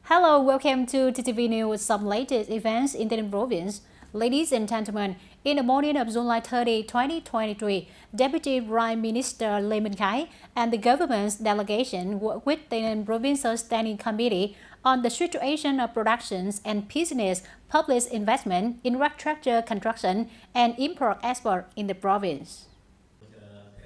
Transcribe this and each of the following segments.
Hello, welcome to TTV News, some latest events in the province. Ladies and gentlemen, in the morning of July 30, 2023, Deputy Prime Minister Lê Minh Khái and the government's delegation worked with the Provincial Standing Committee on the situation of productions and business public investment in infrastructure construction and import-export in the province.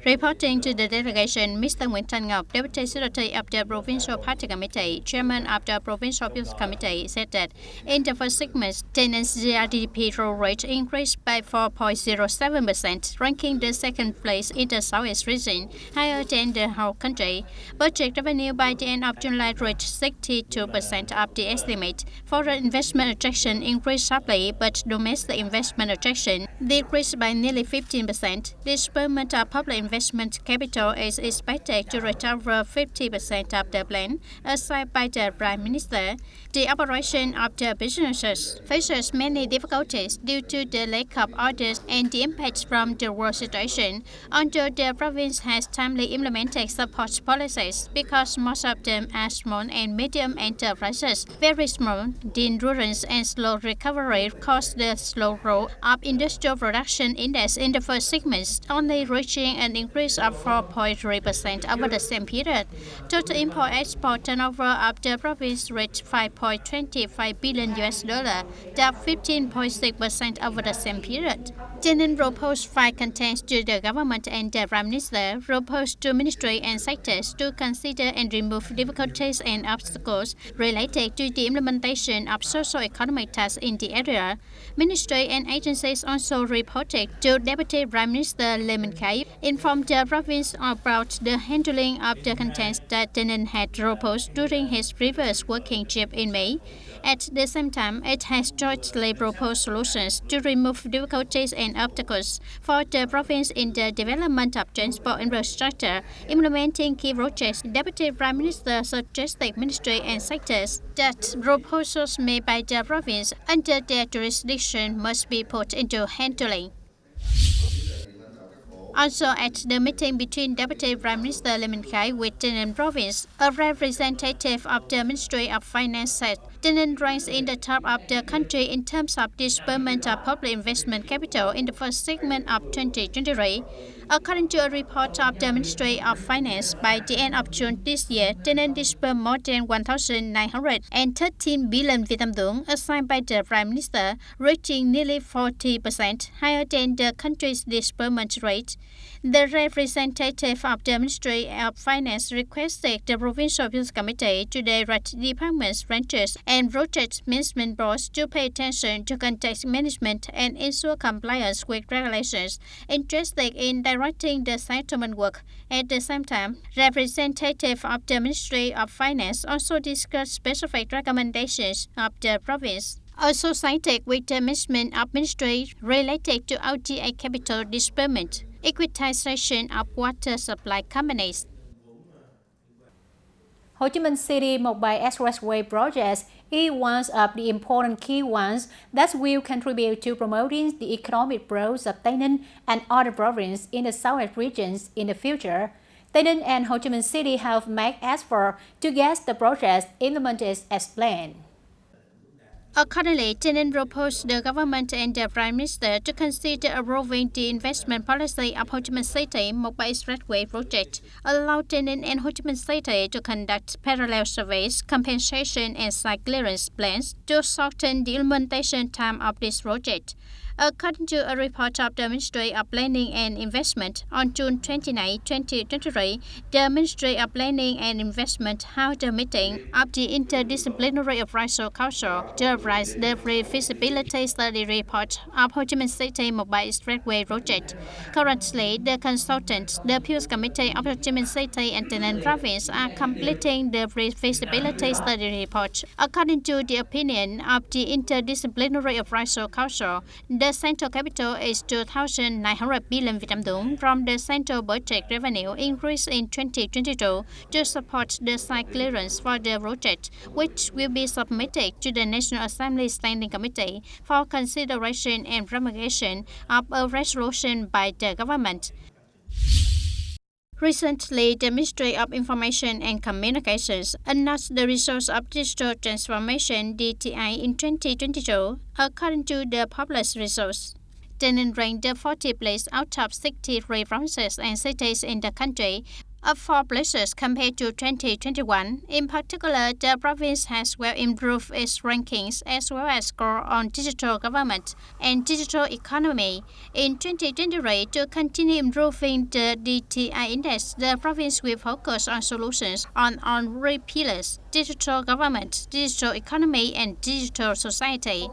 Reporting to the delegation, Mr. Nguyễn Thanh Ngọc, Deputy Secretary of the Provincial Party Committee, Chairman of the Provincial People's Committee, said that in the first 6 months, TayNinh's GDP growth rate increased by 4.07%, ranking the second place in the Southeast region, higher than the whole country. Budget revenue by the end of July reached 62% of the estimate. Foreign investment attraction increased sharply, but domestic investment attraction decreased by nearly 15%. Disbursement of public investment capital is expected to reach over 50% of the plan, as said by the Prime Minister. The operation of the businesses faces many difficulties due to the lack of orders and the impact from the war situation. Although the province has timely implemented support policies, because most of them are small and medium enterprises, very small, the endurance and slow recovery caused the slow growth of industrial production index in the first 6 months, only reaching an increase of 4.3% over the same period. Total import-export turnover of the province reached $5.25 billion, down 15.6% over the same period. TayNinh proposed 5 contents to the government and the Prime Minister, proposed to ministry and sectors to consider and remove difficulties and obstacles related to the implementation of socio-economic tasks in the area. Ministry and agencies also reported to Deputy Prime Minister Lê Minh Khái, informed the province about the handling of the contents that TayNinh had proposed during his previous working trip in May. At the same time, it has jointly proposed solutions to remove difficulties and obstacles for the province in the development of transport infrastructure, implementing key projects. Deputy Prime Minister suggested ministry and sectors that proposals made by the province under their jurisdiction must be put into handling. Also, at the meeting between Deputy Prime Minister Lê Minh Khái with TayNinh Province, a representative of the Ministry of Finance said TayNinh ranks in the top of the country in terms of disbursement of public investment capital in the first segment of 2023. According to a report of the Ministry of Finance, by the end of June this year, TayNinh disbursed more than 1,913 billion Vietnam dong, assigned by the Prime Minister, reaching nearly 40%, higher than the country's disbursement rate. The representative of the Ministry of Finance requested the Provincial People's Committee to direct departments, branches, and project management boards to pay attention to context management and ensure compliance with regulations interested in directing the settlement work. At the same time, representative of the Ministry of Finance also discussed specific recommendations of the province, also cited with the management of ministry related to ODA capital disbursement, equitization of water supply companies. Ho Chi Minh City Mobile Expressway project is one of the important key ones that will contribute to promoting the economic growth of TayNinh and other provinces in the southern regions in the future. TayNinh and Ho Chi Minh City have made efforts to get the project implemented as planned. Accordingly, TayNinh proposed the government and the Prime Minister to consider approving the investment policy of Ho Chi Minh City Mobile Expressway project, allow TayNinh and Ho Chi Minh City to conduct parallel surveys, compensation and site clearance plans to shorten the implementation time of this project. According to a report of the Ministry of Planning and Investment, on June 29, 2023, the Ministry of Planning and Investment held a meeting of the Interdisciplinary Appraisal Council to revise the feasibility study report of Ho Chi Minh City Mobile Expressway project. Currently, the consultants, the People's Committee of Ho Chi Minh City and TayNinh Province are completing the feasibility study report. According to the opinion of the Interdisciplinary Appraisal Council, the central capital is 2,900 billion Vietnam dong from the central budget revenue increase in 2022 to support the site clearance for the project, which will be submitted to the National Assembly Standing Committee for consideration and promulgation of a resolution by the government. Recently, the Ministry of Information and Communications announced the results of digital transformation (DTI) in 2022, according to the published results. TayNin ranked the 40th place out of 63 provinces and cities in the country, up 4 places compared to 2021. In particular, the province has well improved its rankings as well as score on digital government and digital economy. In 2023, to continue improving the DTI index, the province will focus on solutions on three pillars: digital government, digital economy, and digital society.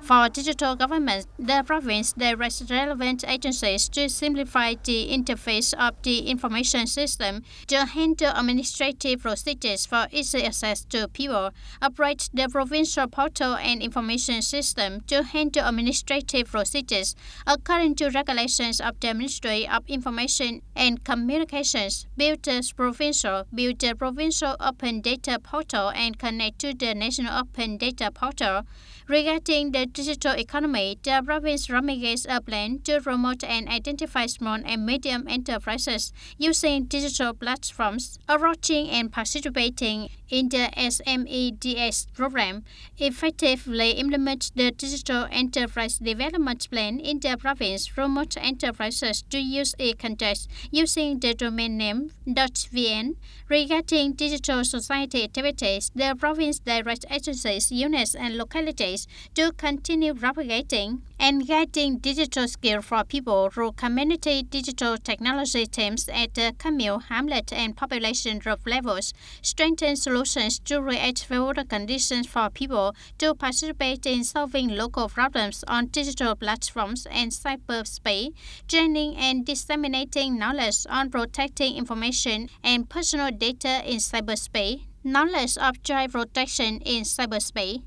For digital government, the province directs relevant agencies to simplify the interface of the information system, to handle administrative procedures for easy access to people, operate the provincial portal and information system to handle administrative procedures according to regulations of the Ministry of Information and Communications, build the provincial open data portal and connect to the national open data portal. Regarding the digital economy, the province promulgates a plan to promote and identify small and medium enterprises using digital platforms, approaching and participating in the SMEDS program, effectively implement the digital enterprise development plan in the province, promote enterprises to use e-context using the domain name .vn. Regarding digital society activities, the province directs agencies, units, and localities to continue propagating and guiding digital skills for people through community digital technology teams at the commune, hamlet, and population group levels, strengthen solutions to create favorable conditions for people to participate in solving local problems on digital platforms and cyberspace, training and disseminating knowledge on protecting information and personal data in cyberspace, knowledge of child protection in cyberspace.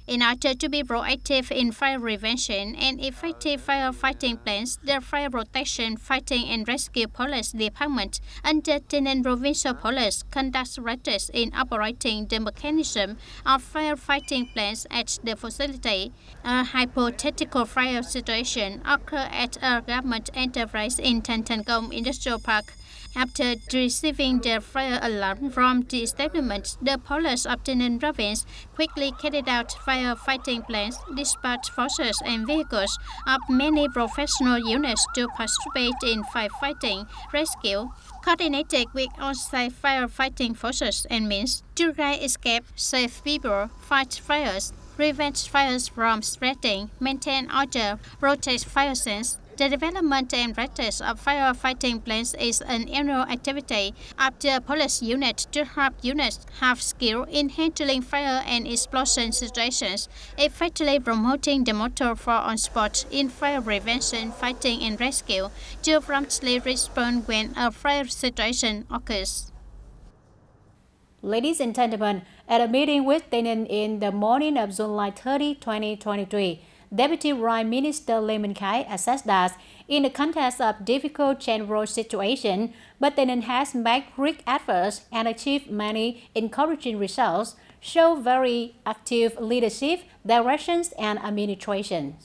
In order to be proactive in fire prevention and effective firefighting plans, the Fire Protection, Fighting and Rescue Police Department under TayNin Provincial Police conducts research in operating the mechanism of firefighting plans at the facility. A hypothetical fire situation occurred at a government enterprise in Tantangong Industrial Park. After receiving the fire alarm from the establishment, the police of TayNin Province quickly carried out firefighting plans, dispatched forces and vehicles of many professional units to participate in firefighting, rescue, coordinated with on-site firefighting forces and means to guide escape, save people, fight fires, prevent fires from spreading, maintain order, protect fire scenes. The development and practice of firefighting plans is an annual activity of the police unit to help units have skill in handling fire and explosion situations, effectively promoting the motto for on-spot in fire prevention, fighting and rescue to promptly respond when a fire situation occurs. Ladies and gentlemen, at a meeting with TayNin in the morning of July 30, 2023, Deputy Prime Minister Lehman Khai assessed that in the context of difficult general situation, but TayNin has made great efforts and achieved many encouraging results, show very active leadership, directions and administration.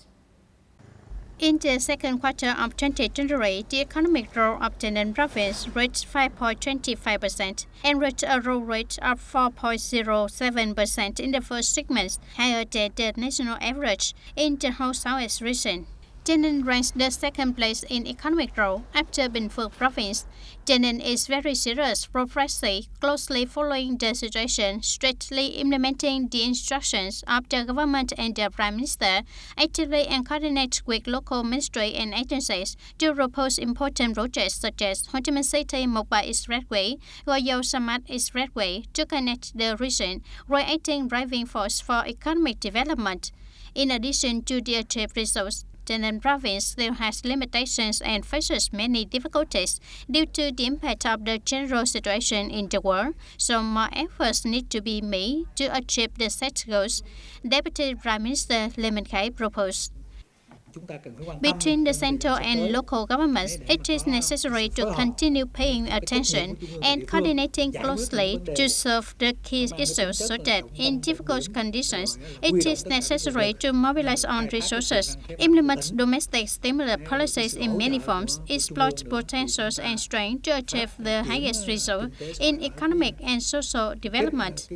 In the second quarter of 2023, the economic growth of the TayNin Province reached 5.25% and reached a growth rate of 4.07% in the first 6 months, higher than the national average in the whole Southeast region. TayNin ranks the second place in economic growth after Bình Phước Province. TayNin is very serious, progressive, closely following the situation, strictly implementing the instructions of the government and the Prime Minister, actively and coordinate with local ministry and agencies to propose important projects such as Ho Chi Minh City Mộc-Bài Expressway, Goyo Samat Expressway to connect the region, creating driving force for economic development. In addition to the achieved results, TayNin Province still has limitations and faces many difficulties due to the impact of the general situation in the world, so more efforts need to be made to achieve the set goals, Deputy Prime Minister Lehman Khai proposed. Between the central and local governments, it is necessary to continue paying attention and coordinating closely to solve the key issues so that in difficult conditions, it is necessary to mobilize on resources, implement domestic stimulus policies in many forms, exploit potentials and strengths to achieve the highest result in economic and social development.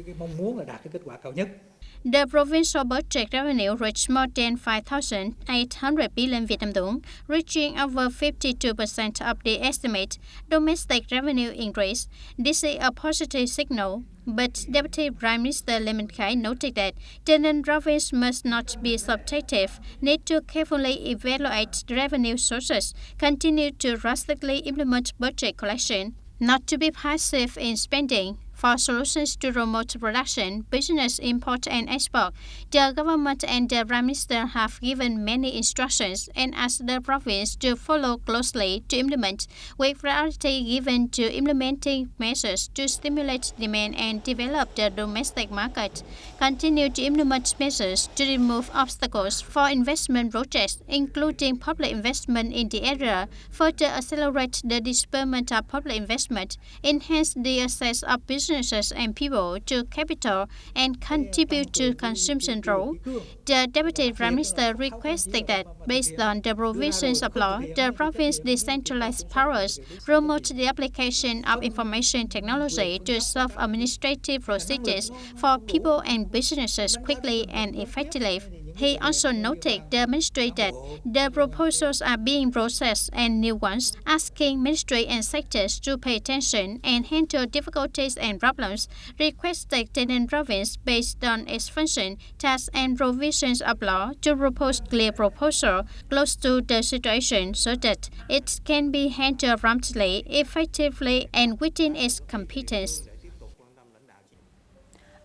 The provincial budget revenue reached more than 5,800 billion Vietnam dong, reaching over 52% of the estimate. Domestic revenue increased. This is a positive signal. But Deputy Prime Minister Lê Minh Khái noted that Tây Ninh province must not be subjective, need to carefully evaluate revenue sources, continue to drastically implement budget collection, not to be passive in spending. For solutions to remote production, business, import and export, the government and the Prime Minister have given many instructions and asked the province to follow closely to implement, with priority given to implementing measures to stimulate demand and develop the domestic market. Continue to implement measures to remove obstacles for investment projects, including public investment in the area, further accelerate the disbursement of public investment, enhance the access of businesses and people to capital and contribute to consumption growth. The Deputy Prime Minister requested that, based on the provisions of law, the province decentralized powers, promote the application of information technology to solve administrative procedures for people and businesses quickly and effectively. He also noted the ministry that the proposals are being processed and new ones, asking ministry and sectors to pay attention and handle difficulties and problems, requested Tây Ninh province, based on its function, tasks and provisions of law, to propose clear proposal close to the situation so that it can be handled promptly, effectively and within its competence.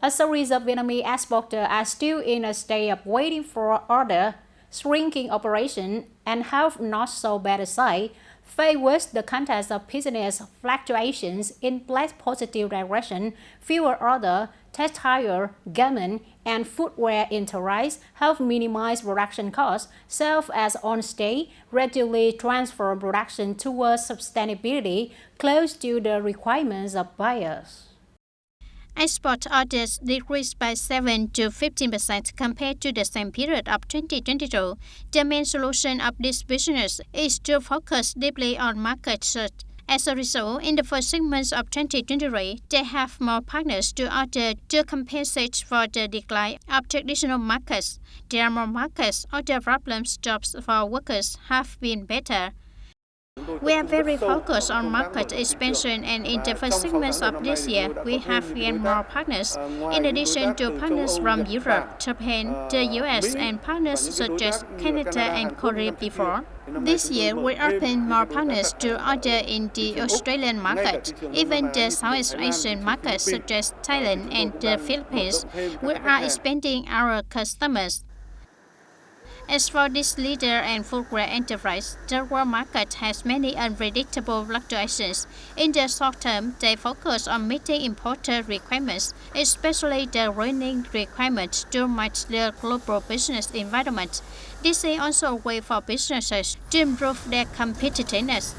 A series of Vietnamese exporters are still in a state of waiting for order, shrinking operation, and have not so bad sight, favors the context of business fluctuations in less positive direction. Fewer order, textile, garment, and footwear enterprise help minimize production costs, serve as on-state, readily transfer production towards sustainability close to the requirements of buyers. Export orders decreased by 7 to 15% compared to the same period of 2022. The main solution of this business is to focus deeply on market search. As a result, in the first 6 months of 2023, they have more partners to order to compensate for the decline of traditional markets. There are more markets, other problems, jobs for workers have been better. We are very focused on market expansion, and in the first 6 months of this year, we have gained more partners. In addition to partners from Europe, Japan, the US, and partners such as Canada and Korea before. This year, we opened more partners to order in the Australian market, even the Southeast Asian markets such as Thailand and the Philippines. We are expanding our customers. As for this leader and footwear enterprise, the world market has many unpredictable fluctuations. In the short term, they focus on meeting importer requirements, especially the running requirements to match the global business environment. This is also a way for businesses to improve their competitiveness.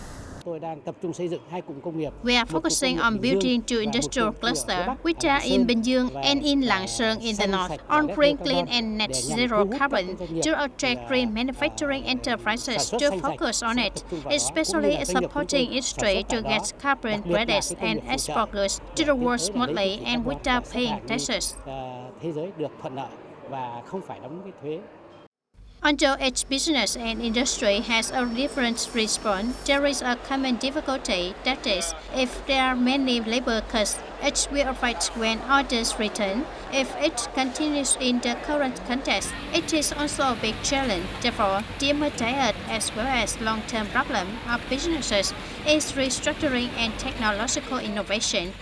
We are focusing on building two industrial clusters, which are in Bình Dương and in Lạng Sơn in the north, on green, clean and net zero carbon, to attract green manufacturing enterprises to focus on it, especially supporting industry to get carbon credits and export goods to the world smoothly and without paying taxes. Although each business and industry has a different response, there is a common difficulty, that is, if there are many labor cuts, it will affect when orders return. If it continues in the current context, it is also a big challenge. Therefore, the immediate as well as long-term problem of businesses is restructuring and technological innovation.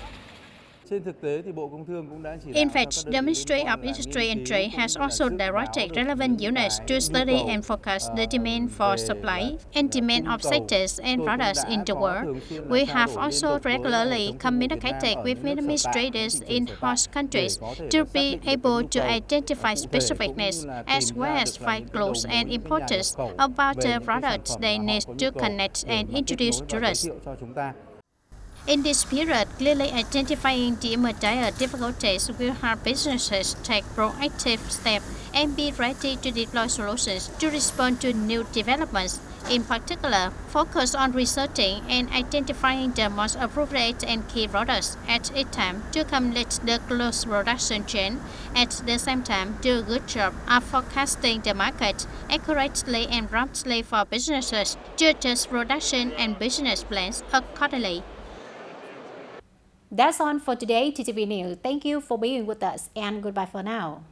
In fact, the Ministry of Industry and Trade has also directed relevant units to study and focus the demand for supply and demand of sectors and products in the world. We have also regularly communicated with Vietnamese traders in host countries to be able to identify specific needs as well as find clues and importers about the products they need to connect and introduce to us. In this period, clearly identifying the immediate difficulties will help businesses take proactive steps and be ready to deploy solutions to respond to new developments. In particular, focus on researching and identifying the most appropriate and key products at a time to complete the closed production chain. At the same time, do a good job of forecasting the market accurately and promptly for businesses to adjust production and business plans accordingly. That's all for today, TTV News. Thank you for being with us and goodbye for now.